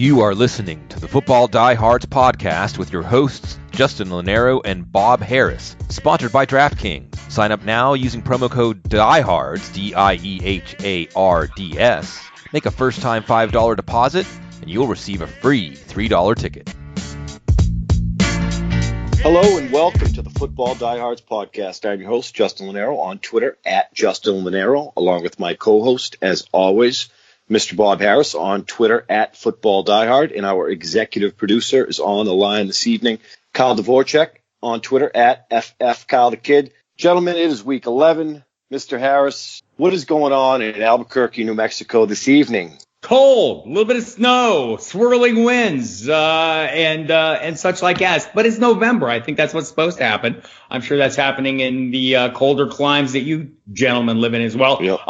You are listening to the Football Diehards podcast with your hosts, Justin Lonero and Bob Harris, sponsored by DraftKings. Sign up now using promo code DIEHARDS, DIEHARDS. Make a first-time $5 deposit, and you'll receive a free $3 ticket. Hello and welcome to the Football Diehards podcast. I'm your host, Justin Lonero, on Twitter at Justin Lonero, along with my co-host, as always, Mr. Bob Harris, on Twitter at Football Diehard, and our executive producer is on the line this evening, Kyle Dvorchak, on Twitter at FF Kyle the Kid. Gentlemen, it is week 11. Mr. Harris, what is going on in Albuquerque, New Mexico this evening? Cold, a little bit of snow, swirling winds, and such like as. But it's November. I think that's what's supposed to happen. I'm sure that's happening in the colder climes that you gentlemen live in as well. Yep.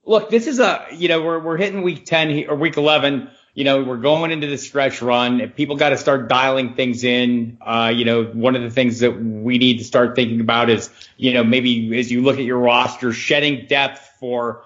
Look, this is we're hitting week 10 or week 11. We're going into the stretch run. People got to start dialing things in. One of the things that we need to start thinking about is, maybe as you look at your roster, shedding depth for,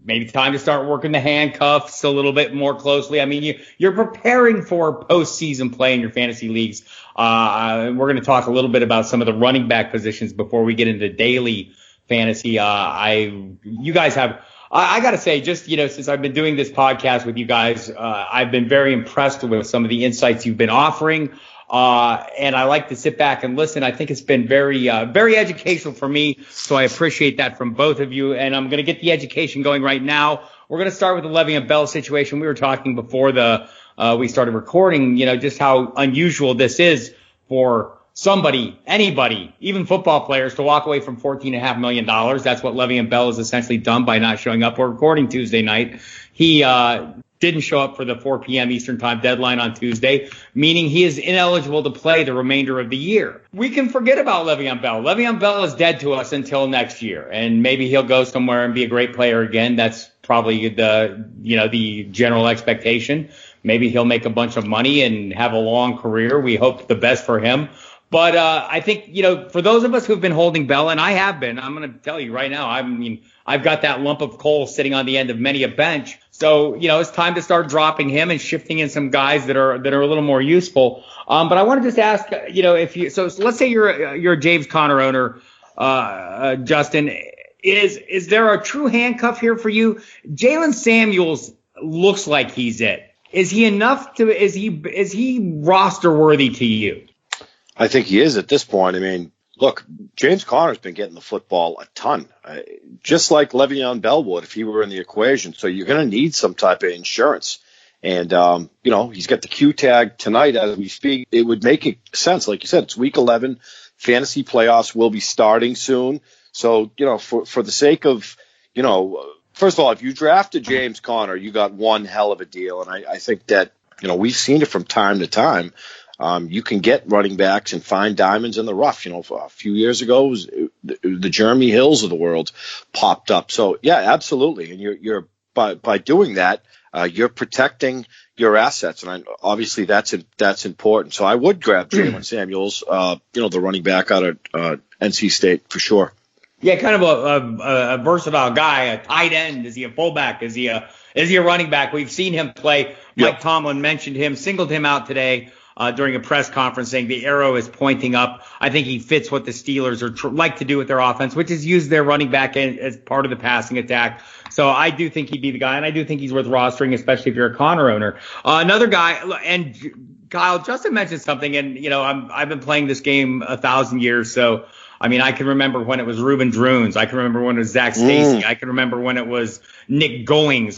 maybe time to start working the handcuffs a little bit more closely. I mean, you're preparing for postseason play in your fantasy leagues. We're going to talk a little bit about some of the running back positions before we get into daily fantasy. You guys have, I got to say, just, since I've been doing this podcast with you guys, I've been very impressed with some of the insights you've been offering. And I like to sit back and listen. I think it's been very educational for me. So I appreciate that from both of you. And I'm going to get the education going right now. We're going to start with the Le'Veon Bell situation. We were talking before we started recording, just how unusual this is for somebody, anybody, even football players, to walk away from $14.5 million. That's what Le'Veon Bell has essentially done by not showing up. We're recording Tuesday night. He didn't show up for the 4 p.m. Eastern time deadline on Tuesday, meaning he is ineligible to play the remainder of the year. We can forget about Le'Veon Bell. Le'Veon Bell is dead to us until next year, and maybe he'll go somewhere and be a great player again. That's probably the general expectation. Maybe he'll make a bunch of money and have a long career. We hope the best for him. But I think, for those of us who've been holding Bell, and I have been, I'm going to tell you right now, I've got that lump of coal sitting on the end of many a bench. So, it's time to start dropping him and shifting in some guys that are a little more useful. But I want to just ask, so let's say you're a James Conner owner, Justin, is there a true handcuff here for you? Jalen Samuels looks like he's it. Is he is he roster worthy to you? I think he is at this point. I mean, look, James Conner's been getting the football a ton, just like Le'Veon Bell would if he were in the equation. So you're going to need some type of insurance. And, he's got the Q tag tonight as we speak. It would make sense. Like you said, it's week 11. Fantasy playoffs will be starting soon. So, for the sake of, first of all, if you drafted James Conner, you got one hell of a deal. And I think that, we've seen it from time to time. You can get running backs and find diamonds in the rough. A few years ago, the Jeremy Hills of the world popped up. So, yeah, absolutely. And you're by doing that, you're protecting your assets. And obviously that's important. So I would grab Jalen Samuels, the running back out of NC State for sure. Yeah, kind of a versatile guy, a tight end. Is he a fullback? Is he a running back? We've seen him play. Mike Tomlin mentioned him, singled him out today. During a press conference, saying the arrow is pointing up. I think he fits what the Steelers like to do with their offense, which is use their running back as part of the passing attack. So I do think he'd be the guy, and I do think he's worth rostering, especially if you're a Conner owner. Another guy, and Kyle, Justin mentioned something, and I've been playing this game 1,000 years, so I can remember when it was Reuben Drunes. I can remember when it was Zach Stacy. I can remember when it was Nick Goings.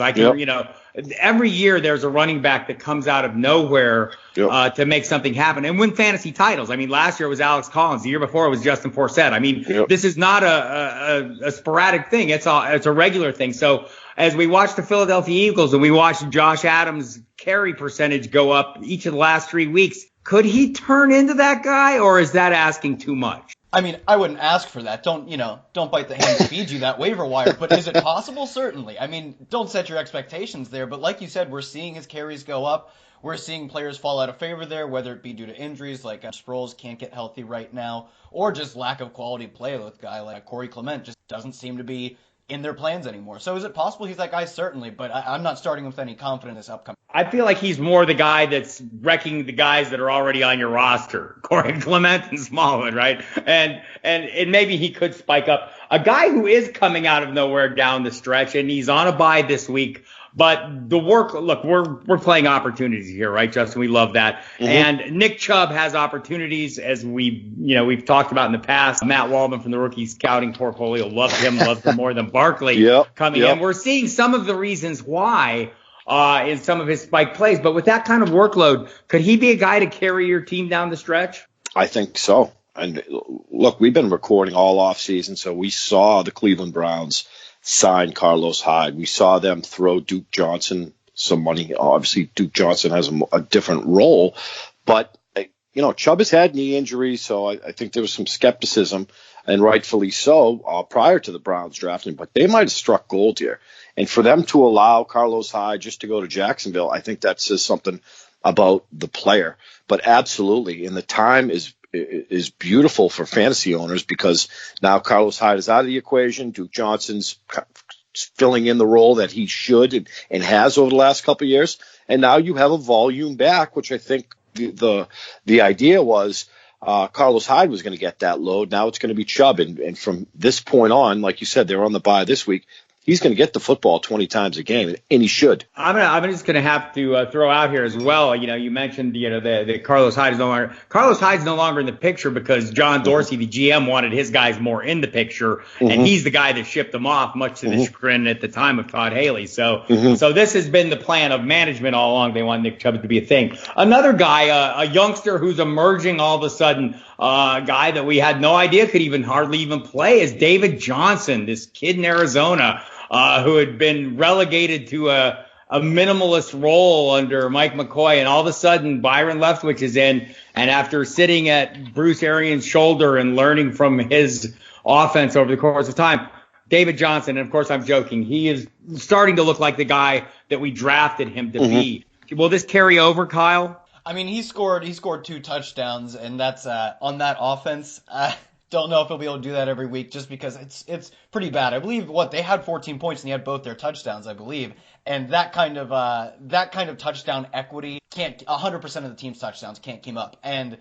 Every year there's a running back that comes out of nowhere to make something happen and win fantasy titles. Last year it was Alex Collins. The year before it was Justin Forsett. This is not a sporadic thing. It's a regular thing. So as we watch the Philadelphia Eagles and we watch Josh Adams' carry percentage go up each of the last 3 weeks, could he turn into that guy, or is that asking too much? I wouldn't ask for that. Don't bite the hand that feeds you that waiver wire. But is it possible? Certainly. Don't set your expectations there. But like you said, we're seeing his carries go up. We're seeing players fall out of favor there, whether it be due to injuries like Sproles can't get healthy right now, or just lack of quality play with a guy like Corey Clement just doesn't seem to be in their plans anymore. So is it possible he's that guy? Certainly, but I'm not starting with any confidence this upcoming. I feel like he's more the guy that's wrecking the guys that are already on your roster, Corey Clement and Smallwood, right? And maybe he could spike up. A guy who is coming out of nowhere down the stretch, and he's on a bye this week. But the work, look, we're playing opportunities here, right, Justin? We love that. Mm-hmm. And Nick Chubb has opportunities, as we've talked about in the past. Matt Waldman from the rookie scouting portfolio loved him more than Barkley coming in. We're seeing some of the reasons why in some of his spike plays. But with that kind of workload, could he be a guy to carry your team down the stretch? I think so. And look, we've been recording all offseason, so we saw the Cleveland Browns sign Carlos Hyde. We saw them throw Duke Johnson some money. Obviously, Duke Johnson has a different role, but Chubb has had knee injuries, so I think there was some skepticism, and rightfully so, prior to the Browns drafting. But they might have struck gold here, and for them to allow Carlos Hyde just to go to Jacksonville, I think that says something about the player. But absolutely, and the time is beautiful for fantasy owners because now Carlos Hyde is out of the equation. Duke Johnson's filling in the role that he should and has over the last couple of years. And now you have a volume back, which I think the idea was Carlos Hyde was going to get that load. Now it's going to be Chubb. And from this point on, like you said, they're on the bye this week. He's going to get the football 20 times a game, and he should. I'm just going to have to throw out here as well. You mentioned the Carlos Hyde is no longer. Carlos Hyde's no longer in the picture because John Dorsey, the GM, wanted his guys more in the picture, and he's the guy that shipped them off, much to the chagrin at the time of Todd Haley. So this has been the plan of management all along. They want Nick Chubb to be a thing. Another guy, a youngster who's emerging all of a sudden, a guy that we had no idea could hardly even play, is David Johnson, this kid in Arizona. Who had been relegated to a minimalist role under Mike McCoy, and all of a sudden Byron Leftwich is in, and after sitting at Bruce Arians' shoulder and learning from his offense over the course of time, David Johnson, and of course I'm joking, he is starting to look like the guy that we drafted him to be. Will this carry over, Kyle? I mean, he scored 2 touchdowns, and that's on that offense. Don't know if he'll be able to do that every week just because it's pretty bad. I believe they had 14 points and he had both their touchdowns, I believe. And that kind of touchdown equity 100% of the team's touchdowns can't keep up. And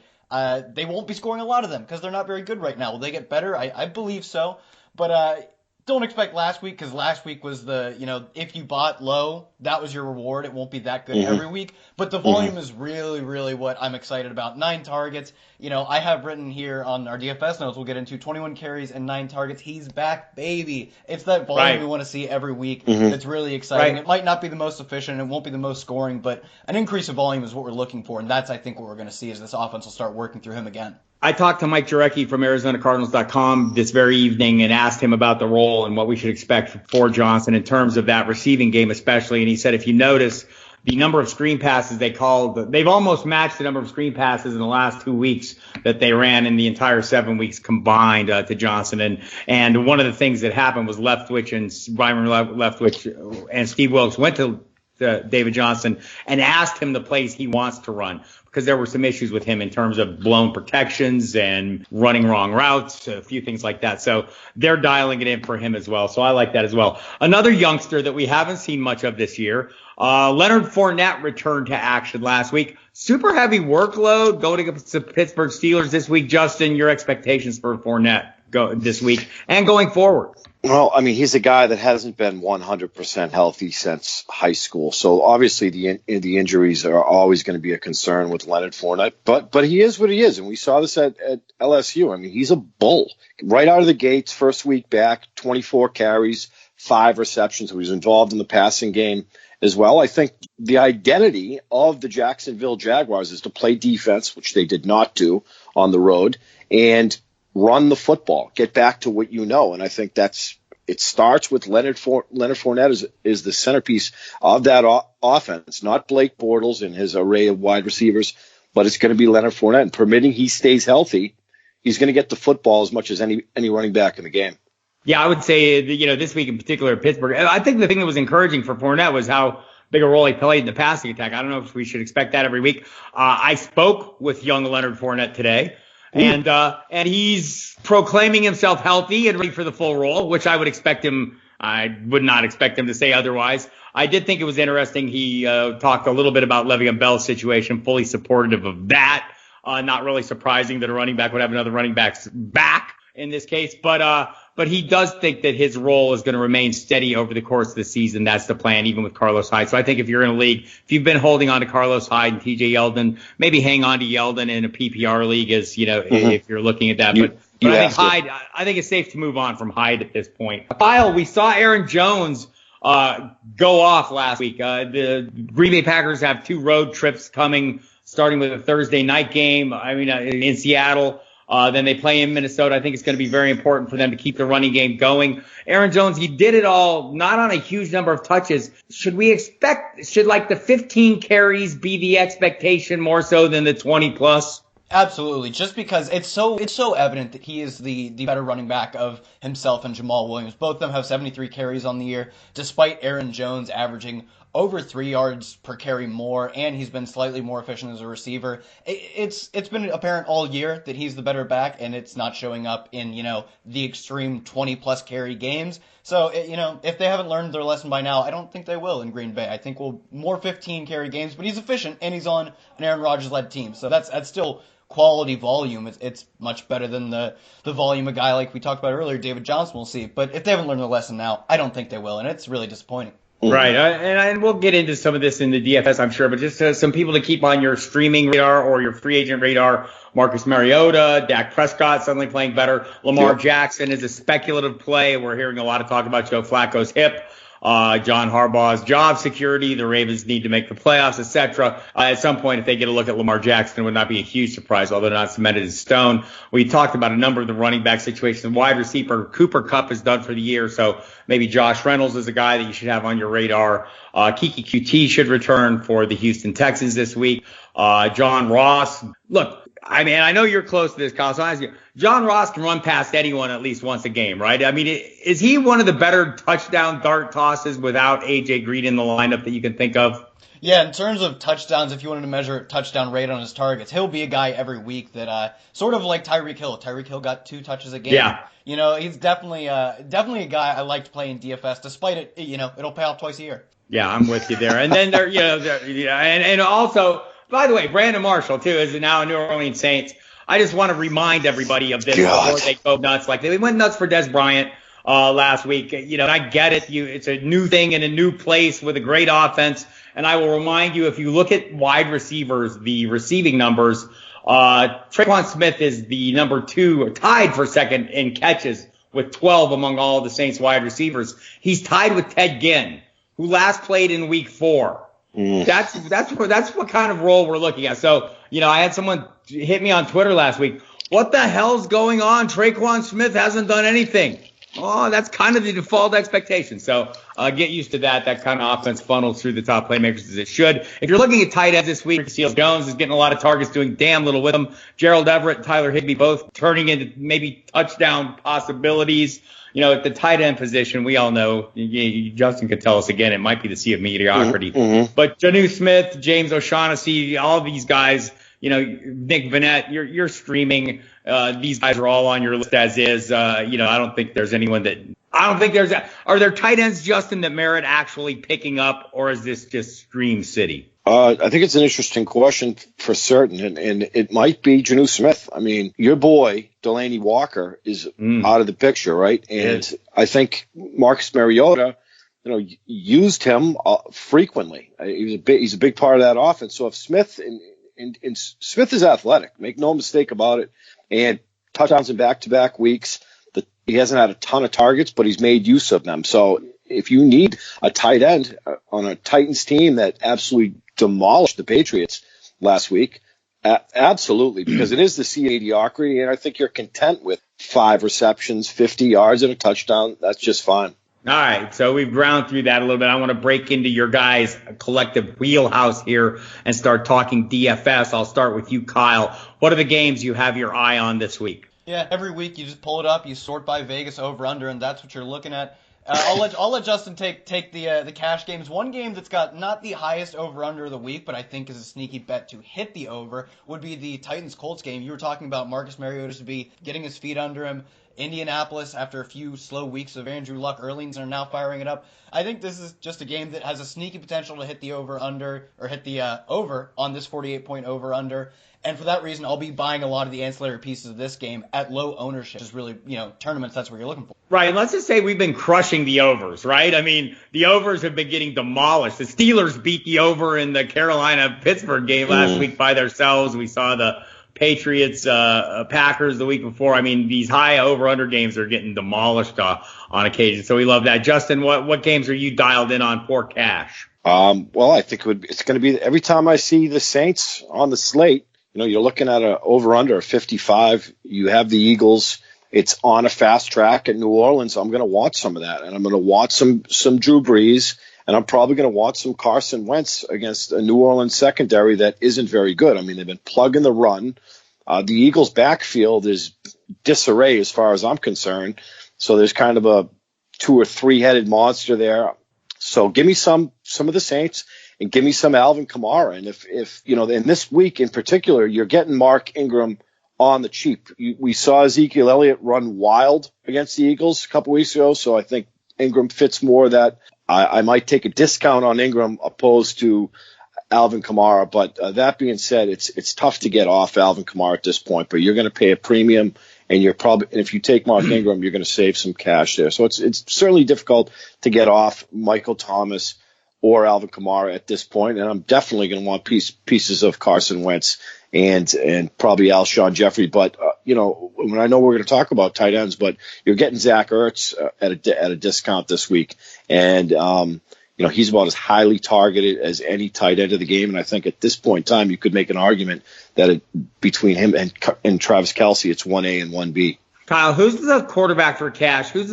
they won't be scoring a lot of them because they're not very good right now. Will they get better? I believe so. But don't expect last week because last week was if you bought low, that was your reward. It won't be that good every week. But the volume is really, really what I'm excited about. 9 targets. I have written here on our DFS notes, we'll get into 21 carries and 9 targets. He's back, baby. It's that volume we want to see every week. That's really exciting. It might not be the most efficient. It won't be the most scoring, but an increase of volume is what we're looking for. And that's, I think, what we're going to see as this offense will start working through him again. I talked to Mike Jurecki from ArizonaCardinals.com this very evening and asked him about the role and what we should expect for Johnson in terms of that receiving game especially. And he said, if you notice, the number of screen passes they've almost matched the number of screen passes in the last 2 weeks that they ran in the entire 7 weeks combined to Johnson. And one of the things that happened was Leftwich and Byron Leftwich and Steve Wilkes went to David Johnson and asked him the plays he wants to run, because there were some issues with him in terms of blown protections and running wrong routes, a few things like that. So they're dialing it in for him as well. So I like that as well. Another youngster that we haven't seen much of this year, Leonard Fournette returned to action last week. Super heavy workload going against the Pittsburgh Steelers this week. Justin, your expectations for Fournette this week and going forward? Well, I mean, he's a guy that hasn't been 100% healthy since high school. So obviously the injuries are always going to be a concern with Leonard Fournette. But he is what he is. And we saw this at LSU. I mean, he's a bull. Right out of the gates, first week back, 24 carries, 5 receptions. He was involved in the passing game as well. I think the identity of the Jacksonville Jaguars is to play defense, which they did not do on the road, and run the football, get back to what you know. And I think it starts with Leonard Fournette is the centerpiece of that offense, not Blake Bortles and his array of wide receivers, but it's going to be Leonard Fournette. And permitting he stays healthy, he's going to get the football as much as any running back in the game. Yeah, I would say, this week in particular, Pittsburgh, I think the thing that was encouraging for Fournette was how big a role he played in the passing attack. I don't know if we should expect that every week. I spoke with young Leonard Fournette today. And he's proclaiming himself healthy and ready for the full role, which I would expect him I would not expect him to say otherwise. I did think it was interesting. He talked a little bit about Le'Veon Bell's situation, fully supportive of that. Not really surprising that a running back would have another running back's back in this case, but he does think that his role is going to remain steady over the course of the season. That's the plan, even with Carlos Hyde. So I think if you're in a league, if you've been holding on to Carlos Hyde and TJ Yeldon, maybe hang on to Yeldon in a PPR league, as if you're looking at that. But I think Hyde, I think it's safe to move on from Hyde at this point. Kyle, we saw Aaron Jones go off last week. The Green Bay Packers have 2 road trips coming, starting with a Thursday night game. In Seattle. Then they play in Minnesota. I think it's going to be very important for them to keep the running game going. Aaron Jones, he did it all, not on a huge number of touches. Should the 15 carries be the expectation more so than the 20 plus? Absolutely, just because it's so evident that he is the better running back of himself and Jamal Williams. Both of them have 73 carries on the year, despite Aaron Jones averaging over 3 yards per carry more, and he's been slightly more efficient as a receiver. It's been apparent all year that he's the better back, and it's not showing up in the extreme 20-plus carry games. So if they haven't learned their lesson by now, I don't think they will in Green Bay. I think we'll more 15 carry games, but he's efficient and he's on an Aaron Rodgers-led team, so that's still quality volume. It's much better than the volume a guy like we talked about earlier, David Johnson, will see. But if they haven't learned their lesson now, I don't think they will, and it's really disappointing. Right, and we'll get into some of this in the DFS, I'm sure, but just some people to keep on your streaming radar or your free agent radar. Marcus Mariota, Dak Prescott suddenly playing better. Lamar Jackson is a speculative play. We're hearing a lot of talk about Joe Flacco's hip. John Harbaugh's job security, the Ravens need to make the playoffs, etc. At some point, if they get a look at Lamar Jackson, it would not be a huge surprise, although not cemented in stone. We talked about a number of the running back situations. Wide receiver Cooper Kupp is done for the year, so maybe Josh Reynolds is a guy that you should have on your radar. Kiki QT should return for the Houston Texans this week. John Ross, look, I know you're close to this, Kyle, so I ask you, John Ross can run past anyone at least once a game, right? Is he one of the better touchdown dart tosses without A.J. Green in the lineup that you can think of? Yeah, in terms of touchdowns, if you wanted to measure touchdown rate on his targets, he'll be a guy every week that sort of like Tyreek Hill. Tyreek Hill got 2 touches a game. Yeah. He's definitely a guy I like to play in DFS, despite it, it'll pay off twice a year. Yeah, I'm with you there. And then and also, by the way, Brandon Marshall, too, is now a New Orleans Saints. I just want to remind everybody of this before they go nuts. Like, they went nuts for Des Bryant last week. And I get it. It's a new thing in a new place with a great offense. And I will remind you, if you look at wide receivers, the receiving numbers, Tre'Quan Smith is the number 2, tied for second in catches with 12 among all the Saints wide receivers. He's tied with Ted Ginn, who last played in week 4. That's what kind of role we're looking at. So, I had someone hit me on Twitter last week. What the hell's going on? Tre'Quan Smith hasn't done anything. Oh, that's kind of the default expectation. So get used to that. That kind of offense funnels through the top playmakers as it should. If you're looking at tight ends this week, Seal Jones is getting a lot of targets, doing damn little with them. Gerald Everett and Tyler Higbee both turning into maybe touchdown possibilities. At the tight end position, we all know, Justin could tell us again, it might be the sea of mediocrity. But Jonnu Smith, James O'Shaughnessy, all these guys, Nick Vannett, you're streaming. These guys are all on your list as is. I don't think there's anyone are there tight ends, Justin, that merit actually picking up, or is this just stream city? I think it's an interesting question for certain, and it might be Jonnu Smith. Your boy, Delaney Walker, is out of the picture, right? And I think Marcus Mariota, used him frequently. He's a big part of that offense. So if Smith and Smith is athletic, make no mistake about it, and touchdowns in back-to-back weeks. He hasn't had a ton of targets, but he's made use of them. So if you need a tight end on a Titans team that absolutely demolished the Patriots last week, absolutely, because it is the sea of mediocrity, and I think you're content with 5 receptions, 50 yards, and a touchdown. That's just fine. All right, so we've ground through that a little bit. I want to break into your guys' collective wheelhouse here and start talking DFS. I'll start with you, Kyle. What are the games you have your eye on this week? Yeah, every week you just pull it up, you sort by Vegas over/under, and that's what you're looking at. I'll let Justin take the cash games. One game that's got not the highest over/under of the week, but I think is a sneaky bet to hit the over, would be the Titans-Colts game. You were talking about Marcus Mariota to be getting his feet under him. Indianapolis, after a few slow weeks of Andrew Luck earlings, are now firing it up. I think this is just a game that has a sneaky potential to hit the over on this 48-point over-under. And for that reason, I'll be buying a lot of the ancillary pieces of this game at low ownership. Just really, tournaments, that's what you're looking for. Right, and let's just say we've been crushing the overs, right? I mean, the overs have been getting demolished. The Steelers beat the over in the Carolina-Pittsburgh game last week by themselves. We saw the Patriots, Packers the week before. I mean, these high over-under games are getting demolished on occasion, so we love that. Justin, what games are you dialed in on for cash? Well, I think it's going to be every time I see the Saints on the slate. You're looking at a over-under of 55. You have the Eagles. It's on a fast track at New Orleans. I'm going to watch some of that, and I'm going to watch some Drew Brees, and I'm probably going to watch some Carson Wentz against a New Orleans secondary that isn't very good. I mean, they've been plugging the run. The Eagles' backfield is disarray as far as I'm concerned. So there's kind of a 2 or 3-headed monster there. So give me some of the Saints. And give me some Alvin Kamara. And if in this week in particular, you're getting Mark Ingram on the cheap. We saw Ezekiel Elliott run wild against the Eagles a couple weeks ago, so I think Ingram fits more that I might take a discount on Ingram opposed to Alvin Kamara. But that being said, it's tough to get off Alvin Kamara at this point, but you're going to pay a premium. And if you take Mark Ingram, you're going to save some cash there. So it's certainly difficult to get off Michael Thomas or Alvin Kamara at this point, and I'm definitely going to want pieces of Carson Wentz and probably Alshon Jeffrey. But when I know we're going to talk about tight ends, but you're getting Zach Ertz at a discount this week, and he's about as highly targeted as any tight end of the game. And I think at this point in time, you could make an argument that between him and Travis Kelce, it's 1A and 1B. Kyle, who's the quarterback for cash? Who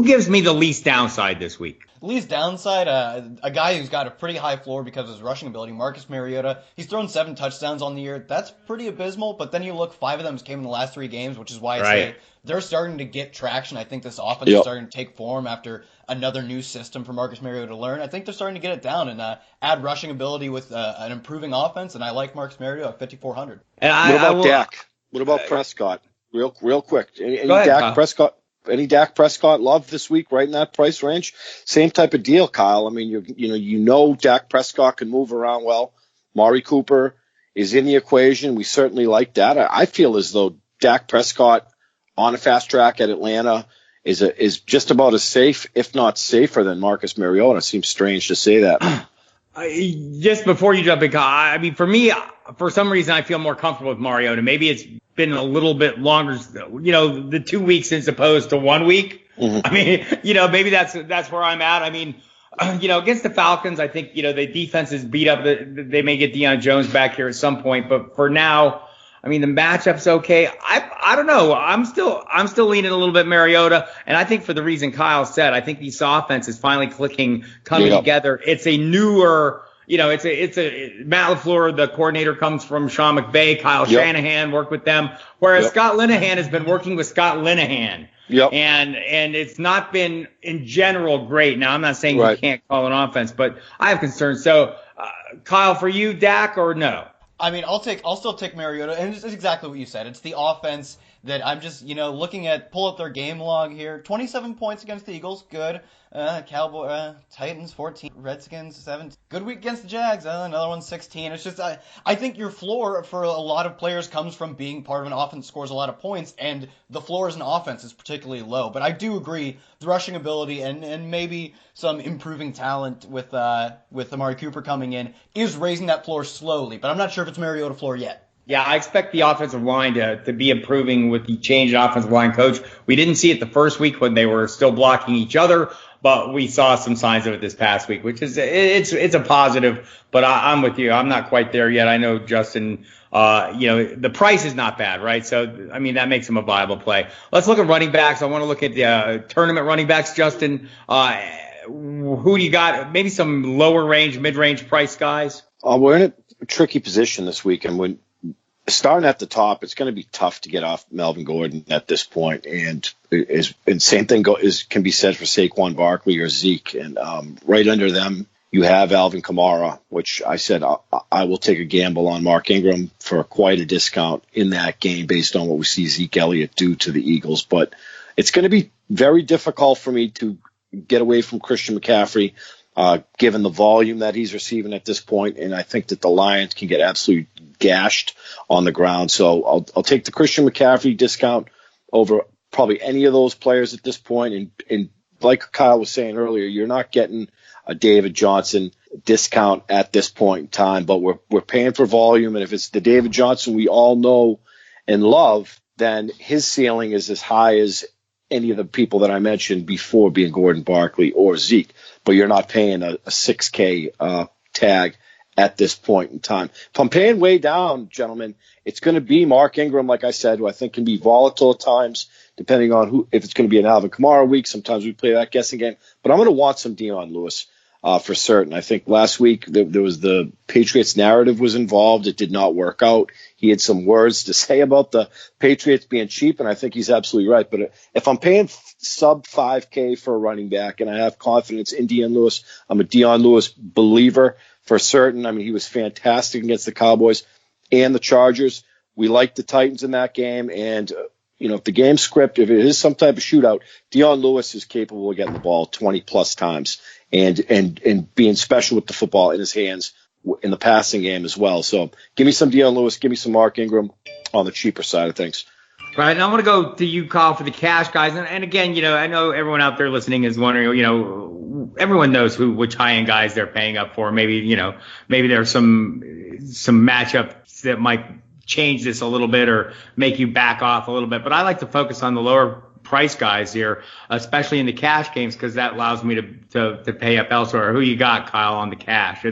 gives me the least downside this week? Least downside, a guy who's got a pretty high floor because of his rushing ability, Marcus Mariota. He's thrown 7 touchdowns on the year. That's pretty abysmal, but then you look, 5 of them came in the last 3 games, which is why I say they're starting to get traction. I think this offense is starting to take form after another new system for Marcus Mariota to learn. I think they're starting to get it down and add rushing ability with an improving offense, and I like Marcus Mariota at 5,400. What about Dak? What about Prescott? Real quick. Any Dak Prescott? Any Dak Prescott love this week, right in that price range? Same type of deal, Kyle. I mean, Dak Prescott can move around well. Mari Cooper is in the equation. We certainly like that. I feel as though Dak Prescott on a fast track at Atlanta is just about as safe, if not safer, than Marcus Mariota. It seems strange to say that. Just before you jump in, Kyle, I mean, for me, for some reason, I feel more comfortable with Mariota. Maybe it's been a little bit longer, the 2 weeks as opposed to 1 week. Mm-hmm. I mean, maybe that's where I'm at. I mean, against the Falcons, I think, the defense is beat up. They may get Deion Jones back here at some point, but for now, I mean, the matchup's okay. I don't know. I'm still leaning a little bit Mariota, and I think for the reason Kyle said, I think this offense is finally coming together. It's a newer, it's a Matt LaFleur, the coordinator, comes from Sean McVay. Kyle Shanahan worked with them, whereas Scott Linehan has been working with Scott Linehan. Yep. And it's not been in general great. Now, I'm not saying you can't call an offense, but I have concerns. So, Kyle, for you, Dak or no? I mean, I'll still take Mariota, and it's exactly what you said. It's the offense that I'm just, looking at, pull up their game log here. 27 points against the Eagles, good. Titans 14, Redskins 17. Good week against the Jags, another one 16. It's just, I think your floor for a lot of players comes from being part of an offense that scores a lot of points, and the floor as an offense is particularly low. But I do agree, the rushing ability and maybe some improving talent with Amari Cooper coming in is raising that floor slowly. But I'm not sure if it's Mariota floor yet. Yeah, I expect the offensive line to be improving with the change in offensive line coach. We didn't see it the first week when they were still blocking each other, but we saw some signs of it this past week, which is it's a positive. But I'm with you. I'm not quite there yet. I know Justin. The price is not bad, right? So I mean that makes him a viable play. Let's look at running backs. I want to look at the tournament running backs, Justin. Who do you got? Maybe some lower range, mid range price guys. We're in a tricky position this week, and when starting at the top, it's going to be tough to get off Melvin Gordon at this point, and same thing can be said for Saquon Barkley or Zeke, and right under them You have Alvin Kamara, which I said I will take a gamble on Mark Ingram for quite a discount in that game based on what we see Zeke Elliott do to the Eagles. But it's going to be very difficult for me to get away from Christian McCaffrey, given the volume that he's receiving at this point. And I think that the Lions can get absolutely gashed on the ground. So I'll take the Christian McCaffrey discount over probably any of those players at this point. And like Kyle was saying earlier, you're not getting a David Johnson discount at this point in time, but we're paying for volume. And if it's the David Johnson we all know and love, then his ceiling is as high as any of the people that I mentioned before, being Gordon Barkley or Zeke. But you're not paying a $6K tag at this point in time. If I'm paying way down, gentlemen, it's going to be Mark Ingram, like I said, who I think can be volatile at times, depending on if it's going to be an Alvin Kamara week. Sometimes we play that guessing game. But I'm going to want some Dion Lewis for certain. I think last week there was the Patriots narrative was involved. It did not work out. He had some words to say about the Patriots being cheap, and I think he's absolutely right. But if I'm paying sub 5K for a running back and I have confidence in Dion Lewis, I'm a Dion Lewis believer for certain. I mean, he was fantastic against the Cowboys and the Chargers. We like the Titans in that game, and if the game's script, if it is some type of shootout, Dion Lewis is capable of getting the ball 20 plus times and being special with the football in his hands in the passing game as well. So give me some Dion Lewis, give me some Mark Ingram on the cheaper side of things. Right, and I want to go to you, Kyle, for the cash guys. And again, I know everyone out there listening is wondering, everyone knows which high-end guys they're paying up for. Maybe, maybe there's some matchups that might change this a little bit or make you back off a little bit. But I like to focus on the lower price guys here, especially in the cash games, because that allows me to pay up elsewhere. Who you got, Kyle, on the cash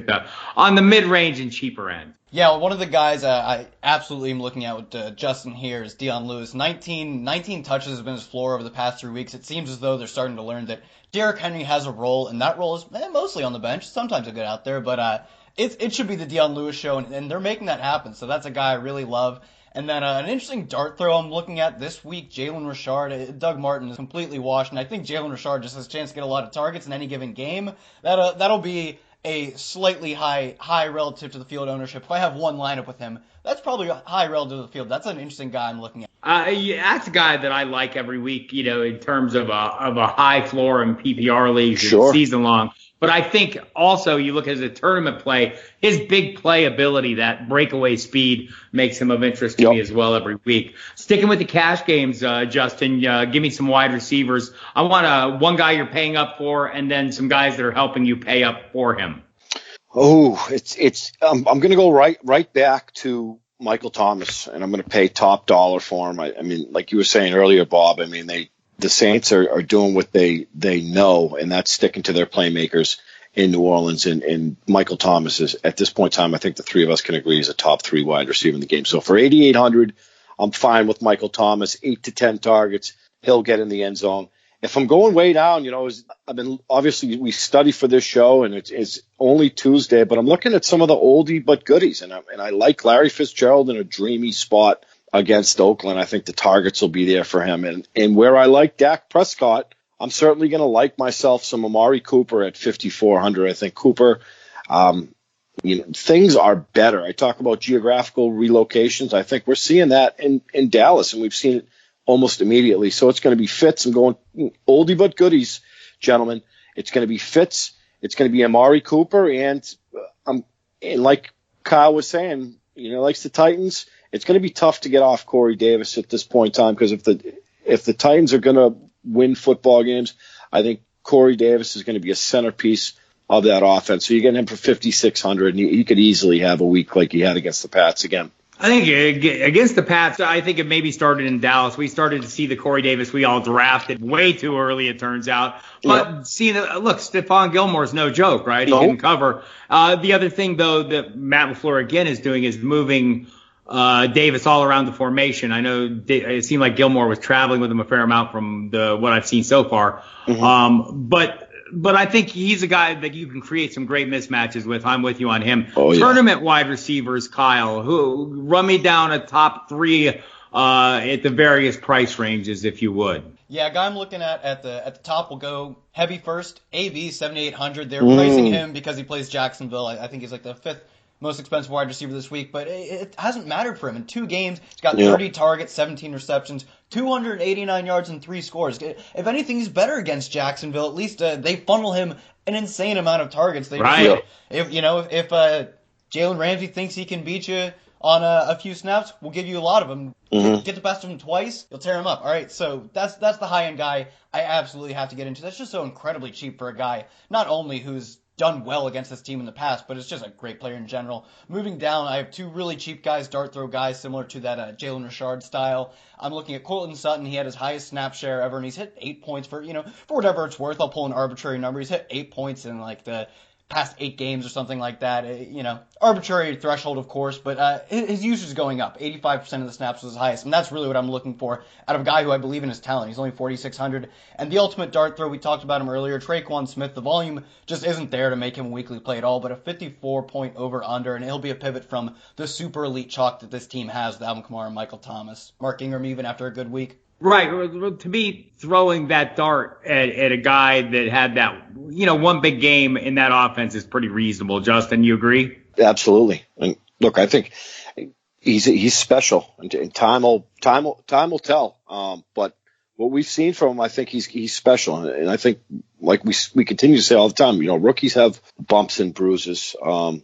on the mid-range and cheaper end? Yeah, one of the guys I absolutely am looking at with Justin here is Dion Lewis. 19 touches has been his floor over the past 3 weeks. It seems as though they're starting to learn that Derrick Henry has a role, and that role is mostly on the bench. Sometimes he'll get out there, but it should be the Dion Lewis show, and they're making that happen. So that's a guy I really love. And then an interesting dart throw I'm looking at this week, Jalen Richard. Doug Martin is completely washed, and I think Jalen Richard just has a chance to get a lot of targets in any given game. That'll be a slightly high relative to the field ownership. If I have one lineup with him, that's probably high relative to the field. That's an interesting guy I'm looking at. That's a guy that I like every week, in terms of a high floor in PPR leagues, sure, season long. But I think also you look at his tournament play, his big play ability, that breakaway speed makes him of interest to me as well every week. Sticking with the cash games, Justin, give me some wide receivers. I want one guy you're paying up for, and then some guys that are helping you pay up for him. Oh, I'm going to go right back to Michael Thomas, and I'm going to pay top dollar for him. I mean, like you were saying earlier, Bob, I mean, the Saints are doing what they know, and that's sticking to their playmakers in New Orleans. And Michael Thomas is, at this point in time, I think the three of us can agree, is a top 3 wide receiver in the game. So for 8,800, I'm fine with Michael Thomas. 8 to 10 targets, he'll get in the end zone. If I'm going way down, obviously we study for this show, and it's only Tuesday, but I'm looking at some of the oldie but goodies, and I like Larry Fitzgerald in a dreamy spot against Oakland. I think the targets will be there for him. And where I like Dak Prescott, I'm certainly going to like myself some Amari Cooper at 5,400. I think Cooper, things are better. I talk about geographical relocations. I think we're seeing that in Dallas, and we've seen it almost immediately. So it's going to be Fitz. I'm going oldie but goodies, gentlemen. It's going to be Fitz. It's going to be Amari Cooper. And like Kyle was saying, likes the Titans. It's going to be tough to get off Corey Davis at this point in time, because if the Titans are going to win football games, I think Corey Davis is going to be a centerpiece of that offense. So you get him for 5,600, and he could easily have a week like he had against the Pats again. I think against the Pats, I think it maybe started in Dallas. We started to see the Corey Davis we all drafted way too early, it turns out. But seeing Stephon Gilmore's no joke, right? He can cover. The other thing, though, that Matt LaFleur again is doing is moving Davis all around the formation. I know it seemed like Gilmore was traveling with him a fair amount from what I've seen so far. Mm-hmm. But I think he's a guy that you can create some great mismatches with. I'm with you on him. Tournament wide receivers, Kyle, who run me down a top 3 at the various price ranges, if you would. Yeah, a guy I'm looking at the top will go heavy first. AB 7,800. They're pricing him because he plays Jacksonville. I think he's like the 5th most expensive wide receiver this week, but it hasn't mattered for him. In 2 games, he's got 30 targets, 17 receptions, 289 yards, and 3 scores. If anything, he's better against Jacksonville. At least they funnel him an insane amount of targets. They right. If Jalen Ramsey thinks he can beat you on a few snaps, we'll give you a lot of them. Get the best of him twice, you'll tear him up. All right, so that's the high-end guy I absolutely have to get into. That's just so incredibly cheap for a guy, not only who's done well against this team in the past, but it's just a great player in general. Moving down, I have 2 really cheap guys, dart throw guys, similar to that Jalen Richard style. I'm looking at Courtland Sutton. He had his highest snap share ever, and he's hit 8 points for whatever it's worth. I'll pull an arbitrary number. He's hit 8 points in like the past 8 games or something like that. Arbitrary threshold, of course, but his usage is going up. 85% of the snaps was his highest, and that's really what I'm looking for out of a guy who I believe in his talent. He's only 4,600. And the ultimate dart throw, we talked about him earlier, Traquan Smith. The volume just isn't there to make him a weekly play at all, but a 54-point over-under, and he'll be a pivot from the super elite chalk that this team has with Alvin Kamara and Michael Thomas. Mark Ingram even after a good week. Right. To me, throwing that dart at a guy that had that, one big game in that offense is pretty reasonable. Justin, you agree? Absolutely. And look, I think he's special, and time will tell. But what we've seen from him, I think he's special, and I think, like we continue to say all the time, rookies have bumps and bruises, and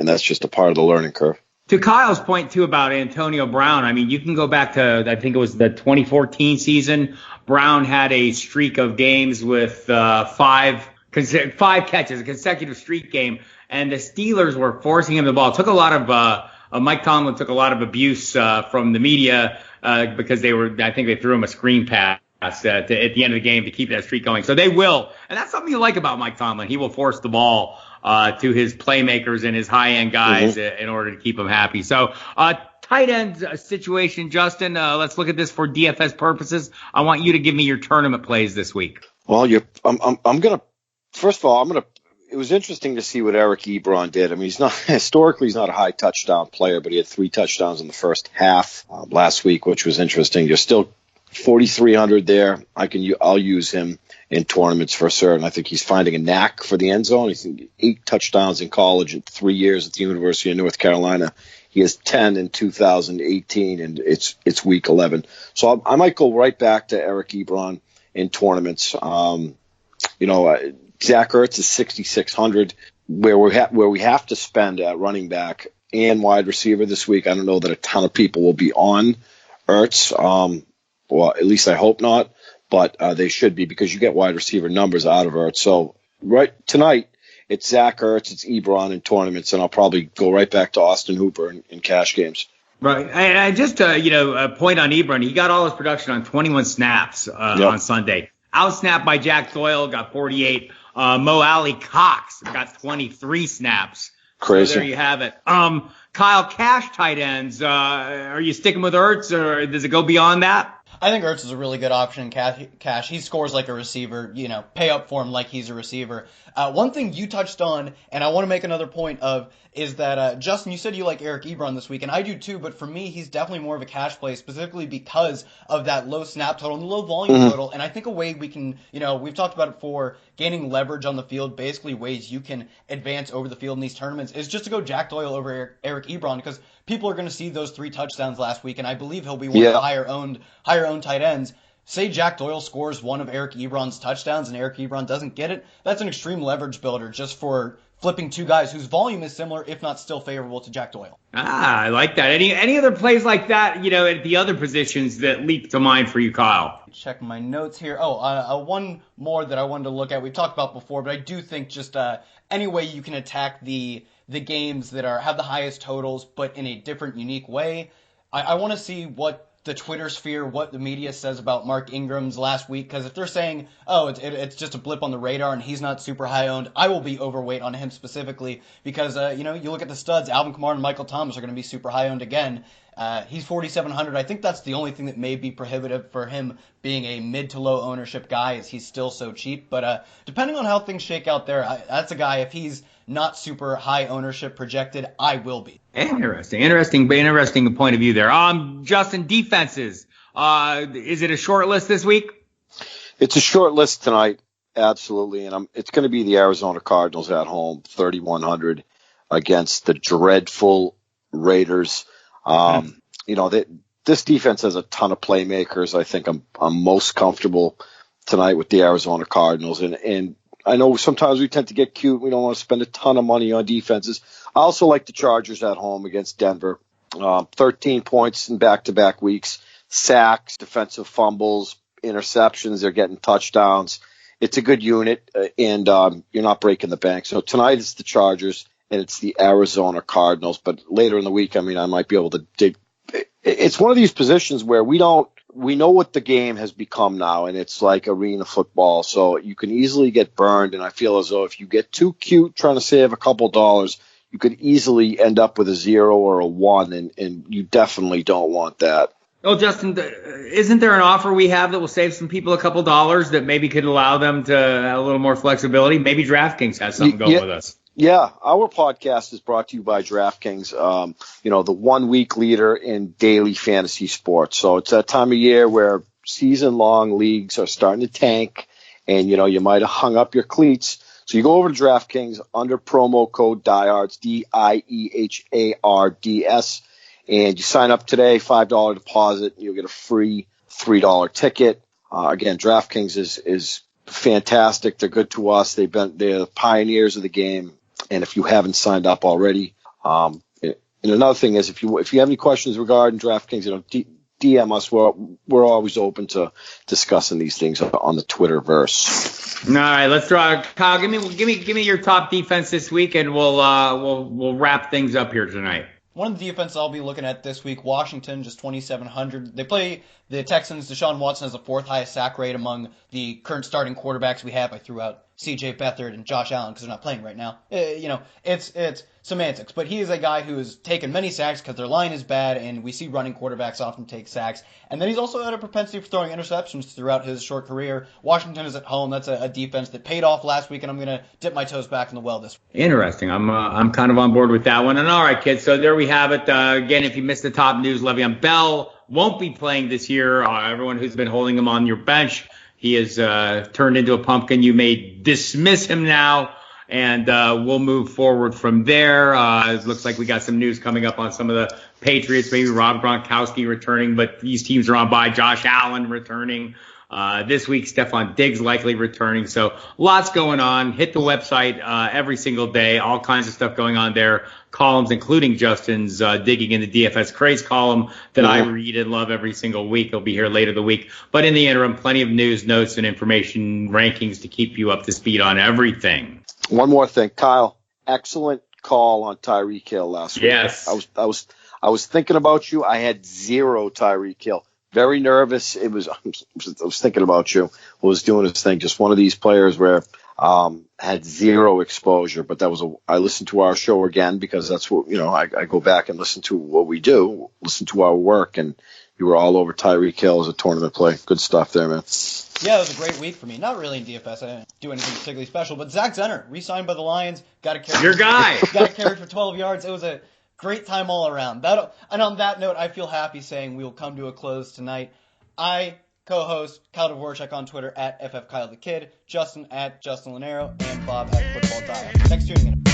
that's just a part of the learning curve. To Kyle's point, too, about Antonio Brown, I mean, you can go back to, I think it was the 2014 season. Brown had a streak of games with 5 catches, a consecutive streak game, and the Steelers were forcing him the ball. It took a lot of Mike Tomlin took a lot of abuse from the media because I think they threw him a screen pass at the end of the game to keep that streak going. So they will, and that's something you like about Mike Tomlin. He will force the ball to his playmakers and his high-end guys in order to keep them happy. So tight end situation, Justin, let's look at this for DFS purposes. I want you to give me your tournament plays this week. Well, it was interesting to see what Eric Ebron did. I mean, he's not a high touchdown player, but he had 3 touchdowns in the first half last week, which was interesting. You're still 4,300 there. I'll use him in tournaments for certain. I think he's finding a knack for the end zone. He's 8 touchdowns in college in 3 years at the University of North Carolina. He has 10 in 2018, and it's week 11. So I might go right back to Eric Ebron in tournaments. Zach Ertz is 6,600. Where we have to spend at running back and wide receiver this week. I don't know that a ton of people will be on Ertz. Well, at least I hope not, but they should be, because you get wide receiver numbers out of Ertz. So right tonight, it's Zach Ertz, it's Ebron in tournaments, and I'll probably go right back to Austin Hooper in cash games. Right. And just a point on Ebron, he got all his production on 21 snaps on Sunday. Outsnapped by Jack Doyle, got 48. Mo Alley Cox got 23 snaps. Crazy. So there you have it. Kyle, cash tight ends, are you sticking with Ertz, or does it go beyond that? I think Ertz is a really good option in cash. He scores like a receiver, pay up for him like he's a receiver. One thing you touched on, and I want to make another point of, is that, Justin, you said you like Eric Ebron this week, and I do too, but for me, he's definitely more of a cash play, specifically because of that low snap total and the low volume total. And I think a way we can, we've talked about it before, gaining leverage on the field, basically ways you can advance over the field in these tournaments, is just to go Jack Doyle over Eric Ebron, because people are going to see those 3 touchdowns last week, and I believe he'll be one of the higher owned tight ends. Say Jack Doyle scores one of Eric Ebron's touchdowns and Eric Ebron doesn't get it, that's an extreme leverage builder just for flipping 2 guys whose volume is similar, if not still favorable, to Jack Doyle. I like that. Any other plays like that, at the other positions that leap to mind for you, Kyle? Check my notes here. One more that I wanted to look at. We've talked about before, but I do think just any way you can attack the games that have the highest totals, but in a different, unique way. I want to see what the Twitter sphere, what the media says about Mark Ingram's last week, because if they're saying, it's just a blip on the radar and he's not super high owned, I will be overweight on him specifically, because you look at the studs, Alvin Kamara and Michael Thomas are going to be super high owned again. He's 4,700. I think that's the only thing that may be prohibitive for him being a mid to low ownership guy, is he's still so cheap. But depending on how things shake out there, that's a guy, if he's not super high ownership projected, I will be. Interesting point of view there. Justin, defenses. Is it a short list this week? It's a short list tonight, absolutely, and it's going to be the Arizona Cardinals at home, 3,100 against the dreadful Raiders. This defense has a ton of playmakers. I think I'm most comfortable tonight with the Arizona Cardinals, and I know sometimes we tend to get cute. We don't want to spend a ton of money on defenses. I also like the Chargers at home against Denver. 13 points in back-to-back weeks, sacks, defensive fumbles, interceptions. They're getting touchdowns. It's a good unit, and you're not breaking the bank. So tonight it's the Chargers, and it's the Arizona Cardinals. But later in the week, I might be able to dig. It's one of these positions where we know what the game has become now, and it's like arena football. So you can easily get burned, and I feel as though if you get too cute trying to save a couple dollars, you could easily end up with a 0 or a 1, and you definitely don't want that. Oh, Justin, isn't there an offer we have that will save some people a couple dollars that maybe could allow them to have a little more flexibility? Maybe DraftKings has something going with us. Yeah, our podcast is brought to you by DraftKings, the 1 week leader in daily fantasy sports. So it's that time of year where season-long leagues are starting to tank, and, you might have hung up your cleats. So you go over to DraftKings under promo code DIEHARDS, DIEHARDS, and you sign up today, $5 deposit, and you'll get a free $3 ticket. Again, DraftKings is fantastic. They're good to us. They're the pioneers of the game. And if you haven't signed up already, and another thing is if you have any questions regarding DraftKings, DM us. We're always open to discussing these things on the Twitterverse. All right, let's draw. Kyle, give me your top defense this week, and we'll wrap things up here tonight. One of the defenses I'll be looking at this week, Washington, just 2,700. They play the Texans. Deshaun Watson has the 4th highest sack rate among the current starting quarterbacks we have. I threw out C.J. Beathard and Josh Allen because they're not playing right now. It's semantics. But he is a guy who has taken many sacks because their line is bad, and we see running quarterbacks often take sacks. And then he's also had a propensity for throwing interceptions throughout his short career. Washington is at home. That's a defense that paid off last week, and I'm going to dip my toes back in the well this week. Interesting. I'm kind of on board with that one. And all right, kids. So there we have it. Again, if you missed the top news, Le'Veon Bell won't be playing this year. Everyone who's been holding him on your bench, he has turned into a pumpkin. You may dismiss him now, and we'll move forward from there. It looks like we got some news coming up on some of the Patriots, maybe Rob Gronkowski returning, but these teams are on bye. Josh Allen returning. This week, Stephon Diggs likely returning. So lots going on. Hit the website every single day. All kinds of stuff going on there. Columns, including Justin's digging in the DFS craze column that I read and love every single week. It'll be here later the week. But in the interim, plenty of news, notes, and information rankings to keep you up to speed on everything. One more thing, Kyle. Excellent call on Tyreek Hill last week. Yes. I was thinking about you. I had 0 Tyreek Hill. Very nervous. I was thinking about you. Was doing his thing. Just one of these players where had 0 exposure. But I listened to our show again because that's what I go back and listen to what we do, listen to our work, and you were all over Tyreek Hill as a tournament play. Good stuff there, man. Yeah, it was a great week for me. Not really in DFS. I didn't do anything particularly special. But Zach Zenner, re-signed by the Lions, got a carry. Your guy. Got a carry for 12 yards. It was a great time all around. And on that note, I feel happy saying we will come to a close tonight. I co-host Kyle Dvorchak on Twitter at FFKyleTheKid, Justin at Justin Lonero, and Bob at Football Dial. Thanks for tuning in.